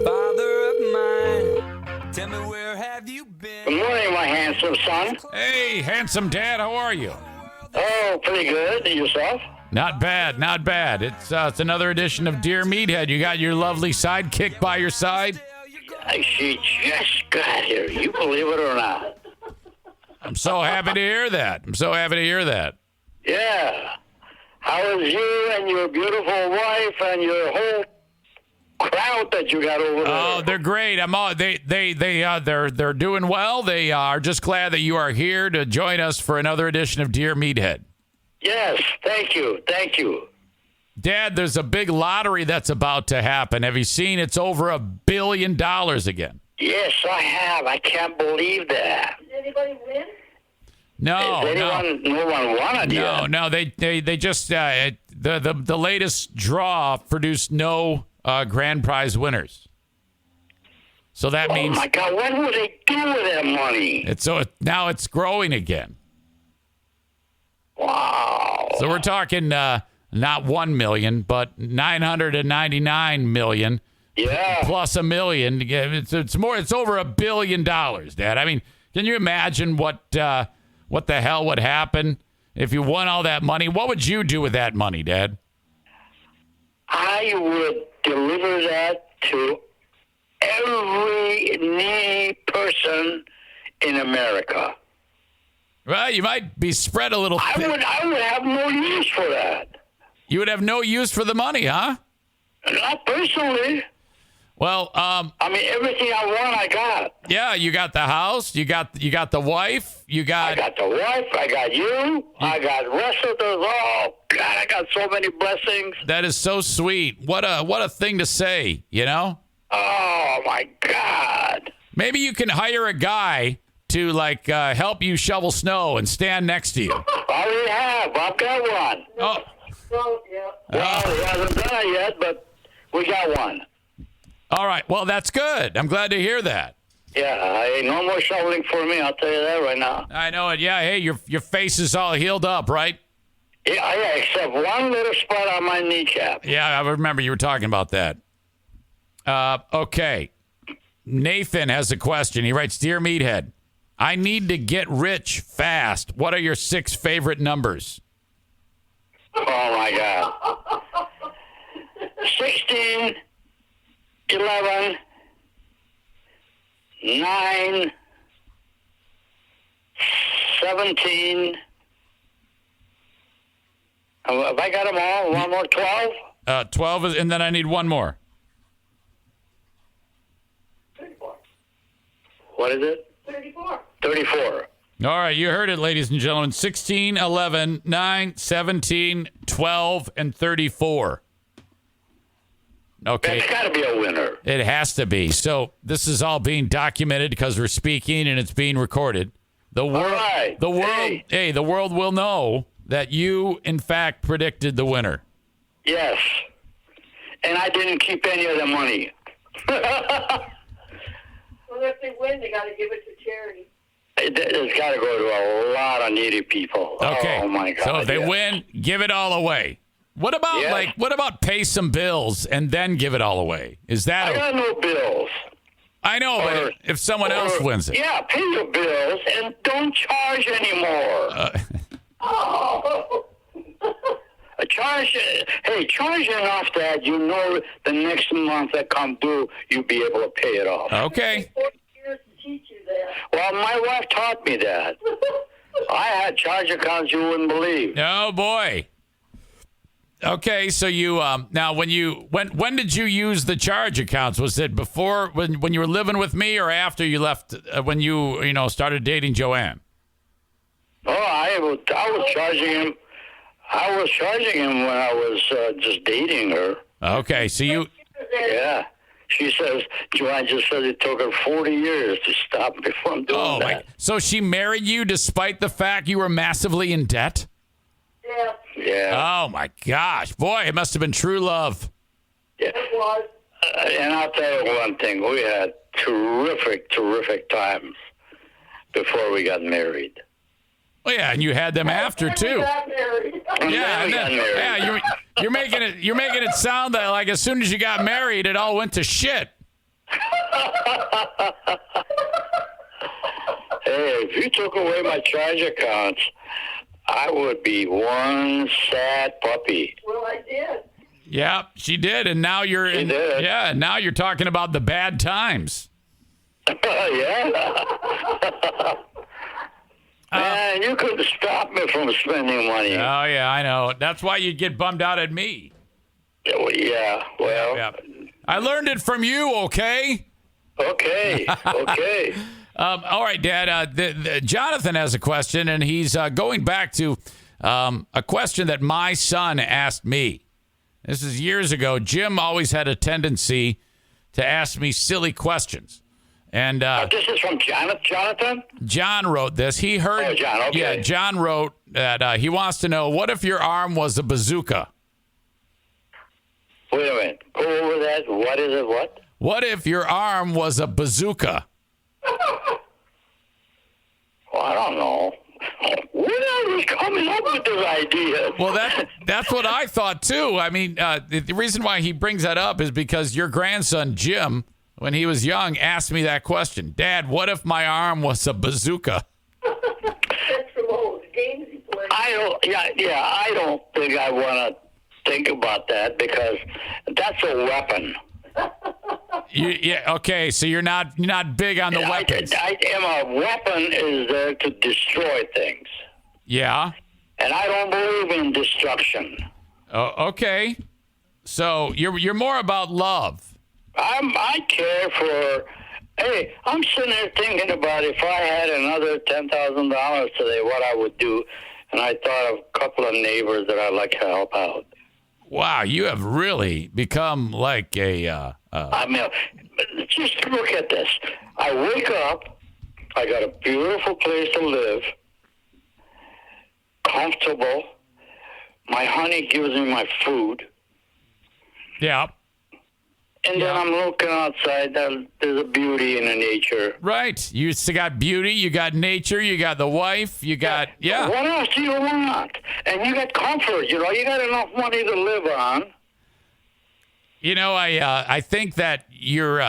Father of mine, tell me where have you been? Good morning, my handsome son. Hey, handsome dad, how are you? Oh, pretty good. Yourself? Not bad, not bad. It's another edition of Dear Meathead. You got your lovely sidekick by your side? She just got here. You believe it or not? I'm so happy to hear that. Yeah. How is you and your beautiful wife and your whole crowd that you got over there? Oh, they're great. They're doing well. They are just glad that you are here to join us for another edition of Dear Meathead. Yes, thank you. Dad, there's a big lottery that's about to happen. Have you seen it's over $1 billion again? Yes, I have. I can't believe that. Did anybody win? No, No one won it yet. No. They just the latest draw produced no grand prize winners. So that means, oh my God, what will they do with that money? Now it's growing again. Wow. So we're talking not 1 million, but 999 million. Yeah. Plus $1 million. It's more. It's over $1 billion, Dad. I mean, can you imagine what the hell would happen if you won all that money? What would you do with that money, Dad? I would deliver that to every needy person in America. Well, you might be spread a little thin. I would have no use for that. You would have no use for the money, huh? Not personally. Well, I mean, everything I want, I got. yeah, you got the house, you got the wife, I got the wife, I got you, I got rest of the. Oh God, I got so many blessings. That is so sweet. What a thing to say, you know? Oh my God. Maybe you can hire a guy to help you shovel snow and stand next to you. I already have. I've got one. Oh, Well, yeah. Well, he hasn't done it yet, but we got one. all right. Well, that's good. I'm glad to hear that. Yeah, ain't no more shoveling for me. I'll tell you that right now. I know it. Yeah. Hey, your face is all healed up, right? Yeah, except one little spot on my kneecap. Yeah, I remember you were talking about that. Okay. Nathan has a question. He writes, Dear Meathead, I need to get rich fast. What are your 6 favorite numbers? Oh, my God. 16, 11, 9, 17. Have I got them all? One more, 12? 12 is, and then I need one more. 34. What is it? 34. 34. All right, you heard it, ladies and gentlemen. 16, 11, 9, 17, 12, and 34. Okay. That's got to be a winner. It has to be. So this is all being documented because we're speaking and it's being recorded. The world, right. the world will know that you, in fact, predicted the winner. Yes. And I didn't keep any of the money. Well, if they win, they got to give it to charity. It's got to go to a lot of needy people. Okay. Oh, my God. So if they win, give it all away. What about pay some bills and then give it all away? Is that I got no bills. I know, but if someone else wins it. Yeah, pay your bills and don't charge anymore. Charge enough that you know the next month that come due, you'll be able to pay it off. Okay. 40 years to teach you that. Well, my wife taught me that. I had charge accounts you wouldn't believe. Oh boy. Okay, so you now when did you use the charge accounts? Was it before when you were living with me, or after you left when you started dating JoAnn? Oh, I was charging him. I was charging him when I was just dating her. Okay, so you. Yeah. She says, JoAnn just said it took her 40 years to stop me from doing that. So she married you despite the fact you were massively in debt? Yeah, Yeah. Oh, my gosh. Boy, it must have been true love. Yeah. it was. And I'll tell you one thing. We had terrific times before we got married. Oh yeah, and you had them after We too. got married. Yeah, and then, yeah, you're making it sound that like as soon as you got married, it all went to shit. Hey, if you took away my charge accounts, I would be one sad puppy. Well, I did. Yeah, she did, and now you're She did. yeah, now you're talking about the bad times. Yeah. Man, you couldn't stop me from spending money. Oh yeah, I know. That's why you'd get bummed out at me. Yeah, well, Yeah, I learned it from you. Okay. okay. All right, Dad. Jonathan has a question, and he's going back to a question that my son asked me. This is years ago. Jim always had a tendency to ask me silly questions. And This is from Jonathan? John wrote this. He heard. Oh, John, okay. Yeah, John wrote that he wants to know, what if your arm was a bazooka? Wait a minute. Go over that. What is it? What? What if your arm was a bazooka? Well, I don't know. When are we coming up with this idea? Well, that's what I thought too. I mean, the reason why he brings that up is because your grandson Jim, when he was young, asked me that question. Dad, what if my arm was a bazooka? That's from old games he played. I don't think I want to think about that because that's a weapon. Okay, so you're not big on the weapons. I am a weapon is there to destroy things, Yeah. and I don't believe in destruction. Oh, okay. So you're more about love. I care for. Hey, I'm sitting there thinking about if I had another $10,000 today, what I would do, and I thought of a couple of neighbors that I'd like to help out. Wow, you have really become like a. I mean, just look at this. I wake up, I got a beautiful place to live, comfortable. My honey gives me my food. Yeah. And then I'm looking outside. There's a beauty in the nature. Right. You still got beauty. You got nature. You got the wife. You got What else do you want? And you got comfort. You got enough money to live on. You know, I think that you're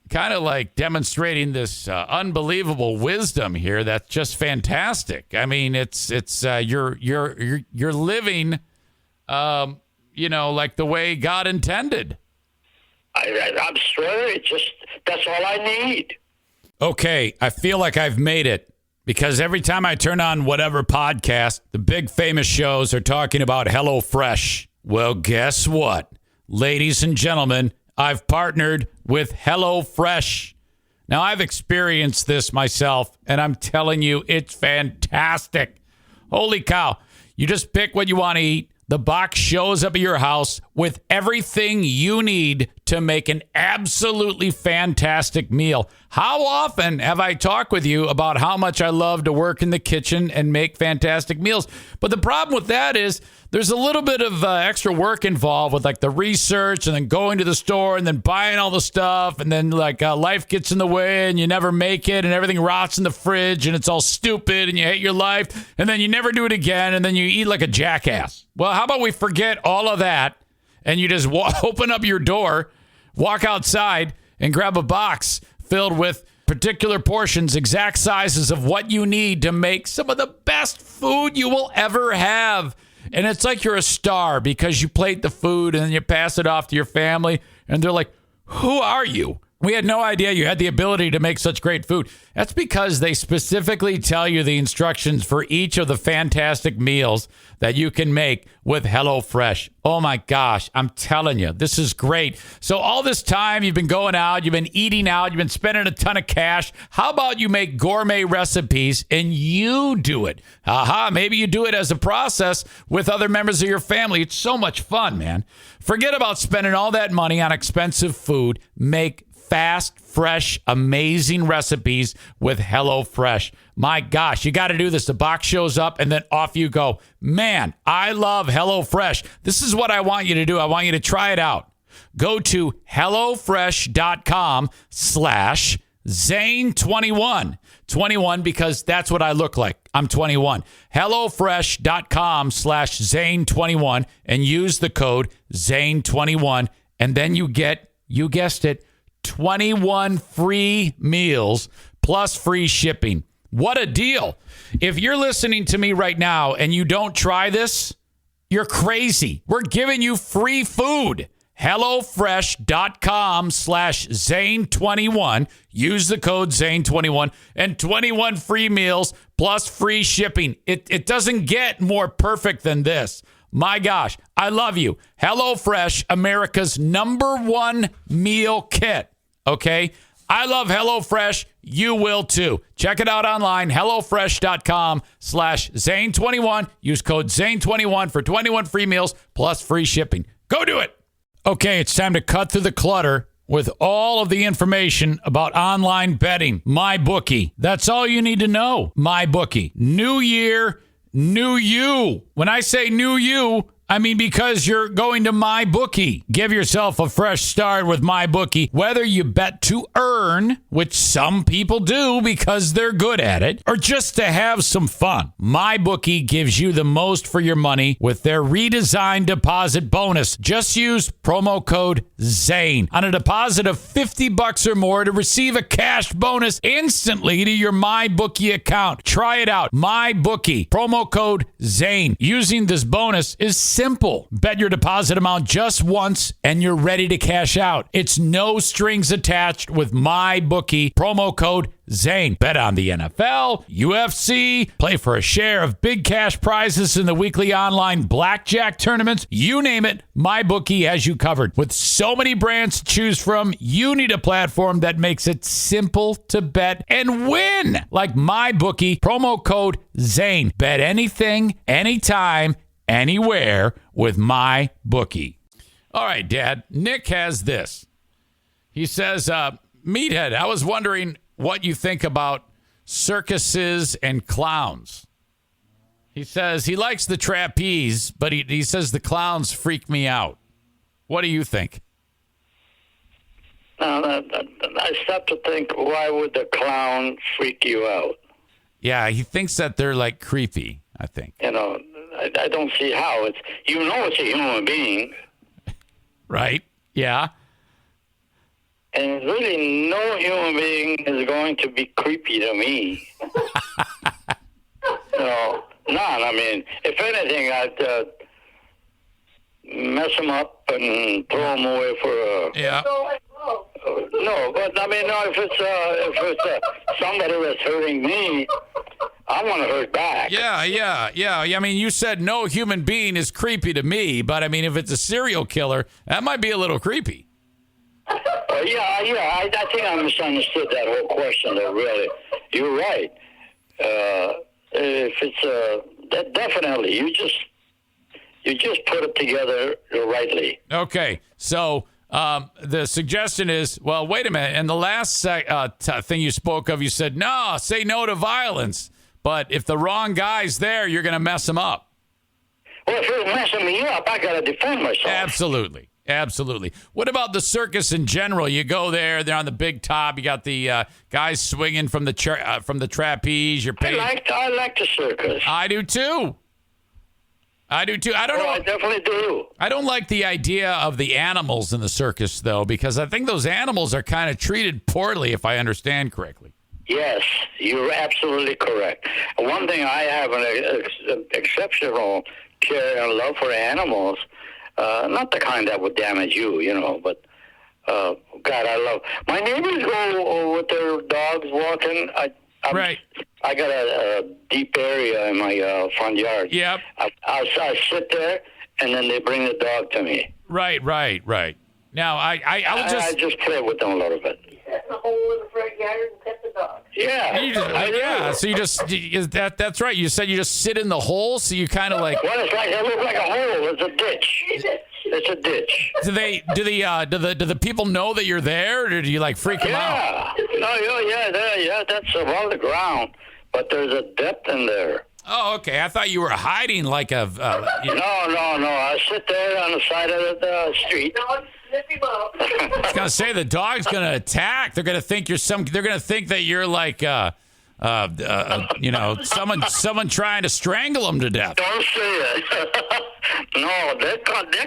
kind of like demonstrating this unbelievable wisdom here. That's just fantastic. I mean, it's you're living, like the way God intended. I'm sure that's all I need. Okay, I feel like I've made it because every time I turn on whatever podcast, the big famous shows are talking about HelloFresh. Well, guess what? Ladies and gentlemen, I've partnered with HelloFresh. Now, I've experienced this myself, and I'm telling you, it's fantastic. Holy cow. You just pick what you want to eat. The box shows up at your house with everything you need to make an absolutely fantastic meal. How often have I talked with you about how much I love to work in the kitchen and make fantastic meals? But the problem with that is there's a little bit of extra work involved with like the research and then going to the store and then buying all the stuff. And then life gets in the way and you never make it and everything rots in the fridge and it's all stupid and you hate your life. And then you never do it again. And then you eat like a jackass. Well, how about we forget all of that and you just open up your door, walk outside and grab a box filled with particular portions, exact sizes of what you need to make some of the best food you will ever have. And it's like you're a star because you plate the food and then you pass it off to your family. And they're like, who are you? We had no idea you had the ability to make such great food. That's because they specifically tell you the instructions for each of the fantastic meals that you can make with HelloFresh. Oh my gosh, I'm telling you, this is great. So all this time you've been going out, you've been eating out, you've been spending a ton of cash. How about you make gourmet recipes and you do it? Maybe you do it as a process with other members of your family. It's so much fun, man. Forget about spending all that money on expensive food. Make fast, fresh, amazing recipes with HelloFresh. My gosh, you got to do this. The box shows up and then off you go. Man, I love HelloFresh. This is what I want you to do. I want you to try it out. Go to HelloFresh.com/ Zane 21. 21 because that's what I look like. I'm 21. HelloFresh.com/Zane21 and use the code Zane21. And then you get, you guessed it, 21 free meals plus free shipping. What a deal. If you're listening to me right now and you don't try this, you're crazy. We're giving you free food. HelloFresh.com/Zane21. Use the code Zane21 and 21 free meals plus free shipping. It doesn't get more perfect than this. My gosh, I love you. HelloFresh, America's #1 meal kit. Okay? I love HelloFresh. You will too. Check it out online, HelloFresh.com/Zane21. Use code Zane21 for 21 free meals plus free shipping. Go do it. Okay, it's time to cut through the clutter with all of the information about online betting. MyBookie. That's all you need to know. MyBookie. New year, new you. When I say new you, I mean because you're going to MyBookie. Give yourself a fresh start with MyBookie. Whether you bet to earn, which some people do because they're good at it, or just to have some fun, MyBookie gives you the most for your money with their redesigned deposit bonus. Just use promo code ZANE on a deposit of $50 or more to receive a cash bonus instantly to your MyBookie account. Try it out. MyBookie. Promo code ZANE. Using this bonus is simple. Bet your deposit amount just once and you're ready to cash out. It's no strings attached with MyBookie. Promo code ZANE. Bet on the NFL, UFC, play for a share of big cash prizes in the weekly online blackjack tournaments. You name it, MyBookie has you covered. With so many brands to choose from, you need a platform that makes it simple to bet and win. Like MyBookie. Promo code ZANE. Bet anything, anytime, anywhere with MyBookie. All right, Dad. Nick has this. He says, Meathead, I was wondering what you think about circuses and clowns. He says he likes the trapeze, but he says the clowns freak me out. What do you think? Now, I stop to think, why would the clown freak you out? Yeah, he thinks that they're like creepy, I think. You know, I don't see how. It's a human being. Right? Yeah. And really, no human being is going to be creepy to me. No, none. I mean, if anything, I'd mess them up and throw them away for a... Yeah. No, but I mean, no, if it's somebody that's hurting me, I want to hurt back. Yeah. I mean, you said no human being is creepy to me, but I mean, if it's a serial killer, that might be a little creepy. I think I misunderstood that whole question there, really. You're right. If it's that definitely, you just put it together rightly. Okay, so the suggestion is, well, wait a minute. In the last thing you spoke of, you said, no, say no to violence. But if the wrong guy's there, you're going to mess him up. Well, if you're messing me up, I got to defend myself. Absolutely. What about the circus in general? You go there, they're on the big top. You got the guys swinging from the trapeze. You're paid. I like the circus. I do too. I don't know. I definitely do. I don't like the idea of the animals in the circus, though, because I think those animals are kind of treated poorly, if I understand correctly. Yes, you're absolutely correct. One thing, I have an exceptional care and love for animals. Not the kind that would damage you, but God, I love. My neighbors go with their dogs walking. Right. I got a deep area in my front yard. Yep. I sit there, and then they bring the dog to me. Right. Now, I just play with them a little bit. Set in a hole in the front yard and pet the dog. Yeah. So that's right. You said you just sit in the hole, so you kind of like. Well, it looks like a hole. It's a ditch. It's a ditch. Do the people know that you're there, or do you like freak them out? No, yeah, that's above the ground, but there's a depth in there. Oh, okay. I thought you were hiding like a. No. I sit there on the side of the street. Dog sniff him up. I was gonna say the dog's gonna attack. They're gonna think you're some. They're gonna think that you're like, someone trying to strangle him to death. Don't say that. No, they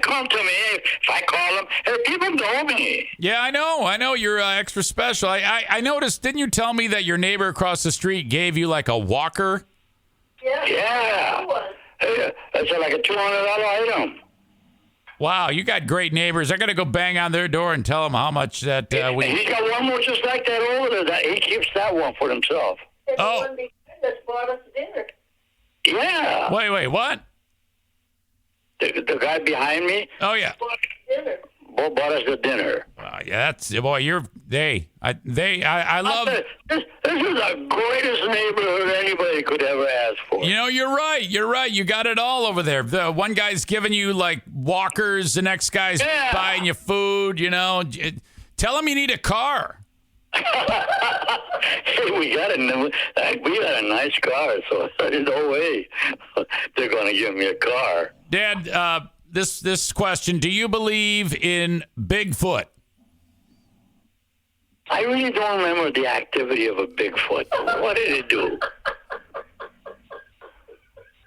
come to me if I call them. Hey, people know me. Yeah, I know. You're extra special. I noticed. Didn't you tell me that your neighbor across the street gave you like a walker? Yeah. Hey, that's like a $200 item. Wow, you got great neighbors. I got to go bang on their door and tell them how much that And he's got one more just like that over there. That he keeps that one for himself. And Oh. the one that's brought us dinner. Yeah. Wait, what? The guy behind me Oh yeah. Brought us dinner. bought us the dinner. Yeah, that's boy. I love. This is the greatest neighborhood anybody could ever ask for. You know, you're right. You got it all over there. The one guy's giving you like walkers. The next guy's buying you food. You know, tell him you need a car. Hey, we got a nice car, so there's no way they're going to give me a car. Dad, this question: do you believe in Bigfoot? I really don't remember the activity of a Bigfoot. What did it do?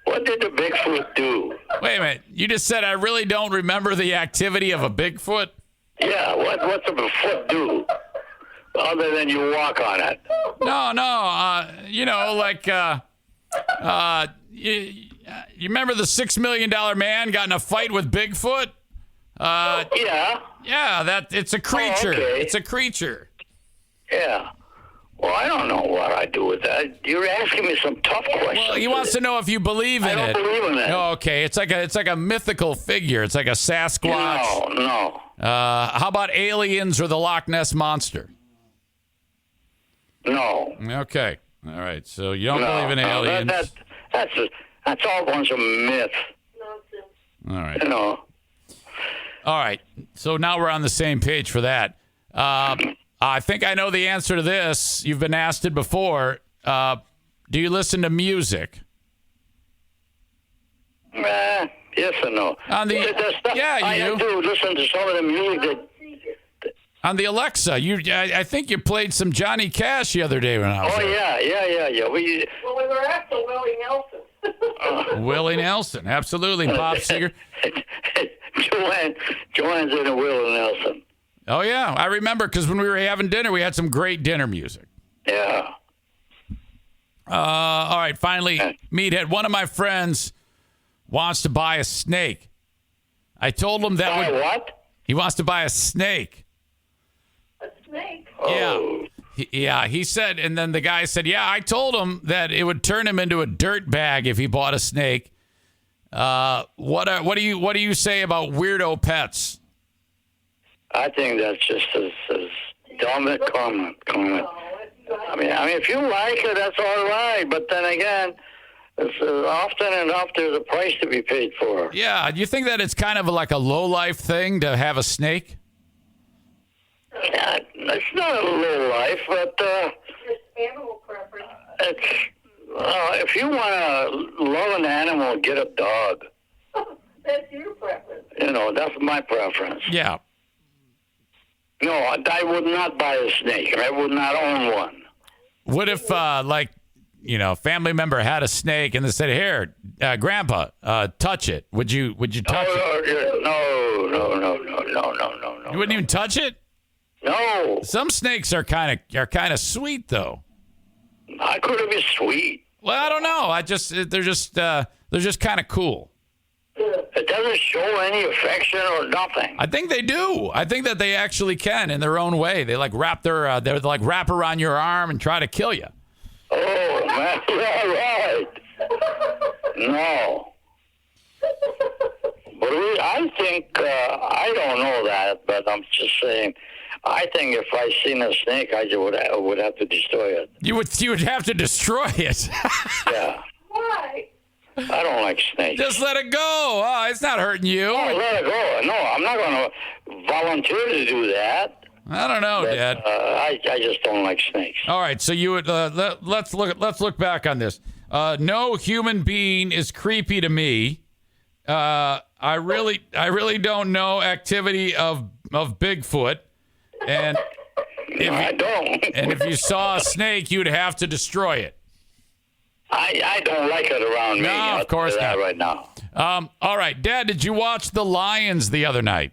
What did the Bigfoot do? Wait a minute. You just said I really don't remember the activity of a Bigfoot. Yeah, what's a Bigfoot do? Other than you walk on it. No. You remember the $6 million man got in a fight with Bigfoot? Yeah. Yeah, it's a creature. okay. It's a creature. Yeah. Well, I don't know what I do with that. You're asking me some tough questions. Well, he wants to know if you believe in I it. don't believe in that. Oh, okay. It's like a mythical figure. It's like a Sasquatch. No. How about aliens or the Loch Ness monster? No. Okay. All right. So you don't No. believe in No, aliens. that's all a bunch of myth. Nonsense. All right. You know. All right. So now we're on the same page for that. I think I know the answer to this. You've been asked it before. Do you listen to music? Yes and no. On the- There's stuff- yeah, you I do. do listen to some of the music that. On the Alexa, I think you played some Johnny Cash the other day when I was Oh there. yeah. Well, we were after Willie Nelson. Willie Nelson, absolutely. Bob Seger. JoAnn's in a Willie Nelson. Oh yeah, I remember because when we were having dinner, we had some great dinner music. Yeah. All right, finally, Meathead. One of my friends wants to buy a snake. I told him that What? he wants to buy a snake. A snake. Oh. Yeah. He said, and then the guy said, "Yeah, I told him that it would turn him into a dirt bag if he bought a snake." What do you say about weirdo pets? I think that's just as dumb as comment. I mean, if you like it, that's all right. But then again, it's, often enough there's a price to be paid for. Yeah. Do you think that it's kind of like a low life thing to have a snake? Yeah, it's not a low life, but Just animal preference. it's if you want to love an animal, get a dog. That's your preference. You know, that's my preference. Yeah. No, I would not buy a snake. I would not own one. What if, a family member had a snake and they said, "Here, Grandpa, touch it." Would you touch it? No. You wouldn't even touch it? No, Some snakes are kind of sweet though. I could have been sweet. Well, I don't know. They're just kind of cool. It doesn't show any affection or nothing. I think they do. I think that they actually can in their own way. They like wrap wrap around your arm and try to kill you. Oh, man, all right. No. But I think, I don't know that, but I'm just saying, I think if I seen a snake, I would have to destroy it. You would have to destroy it. Yeah. Why? I don't like snakes. Just let it go. Oh, it's not hurting you. Oh, let it go. No, I'm not going to volunteer to do that. I don't know, But, Dad. I just don't like snakes. All right, so you would let's look back on this. No human being is creepy to me. I really don't know activity of Bigfoot. And I don't. and if you saw a snake, you'd have to destroy it. I don't like it around me. No, of course I'll tell you not. that right now. All right, Dad, did you watch the Lions the other night?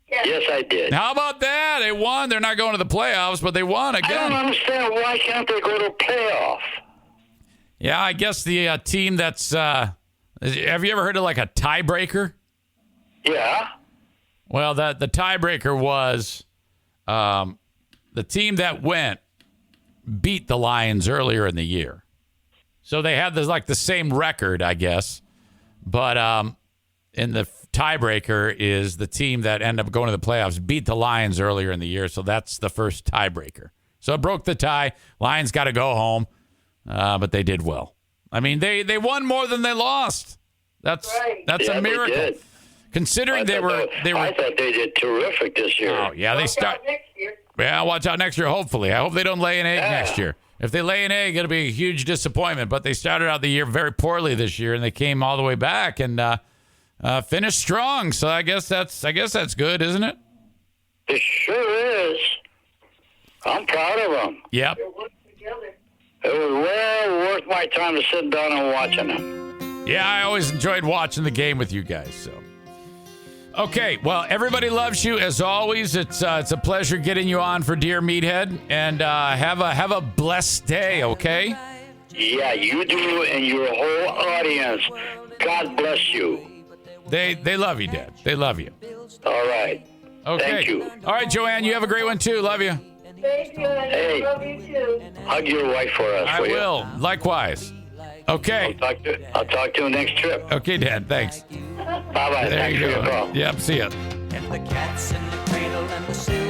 Yes, I did. How about that? They won. They're not going to the playoffs, but they won I again. don't understand why can't they go to playoff? Yeah, I guess the team that's have you ever heard of like a tiebreaker? Yeah. Well, the tiebreaker was the team that went beat the Lions earlier in the year. So they had like the same record, I guess. But in the tiebreaker is the team that ended up going to the playoffs beat the Lions earlier in the year. So that's the first tiebreaker. So it broke the tie. Lions got to go home, but they did well. I mean, they won more than they lost. That's a miracle. They did. Considering they were. I thought they did terrific this year. Oh yeah, they start. Next year. Yeah, watch out next year. Hopefully, I hope they don't lay an egg next year. If they lay an egg, it'll be a huge disappointment. But they started out the year very poorly this year, and they came all the way back and finished strong. So I guess that's good, isn't it? It sure is. I'm proud of them. Yep. They work together. It was well worth my time to sit down and watching them. Yeah, I always enjoyed watching the game with you guys. So. Okay, well, everybody loves you as always. It's a pleasure getting you on for Dear Meathead, and have a blessed day. Okay. Yeah, you do, and your whole audience. God bless you. They love you, Dad. They love you. All right. Okay. Thank you. All right, JoAnn, you have a great one too. Love you. Thank you, and Hey. I love you too. Hug your wife for us. I will. Likewise. Okay. I'll talk to you next trip. Okay, Dad. Thanks. Bye bye. There Thanks you for your go. call. Yep. See ya. And the cats in the cradle and the silver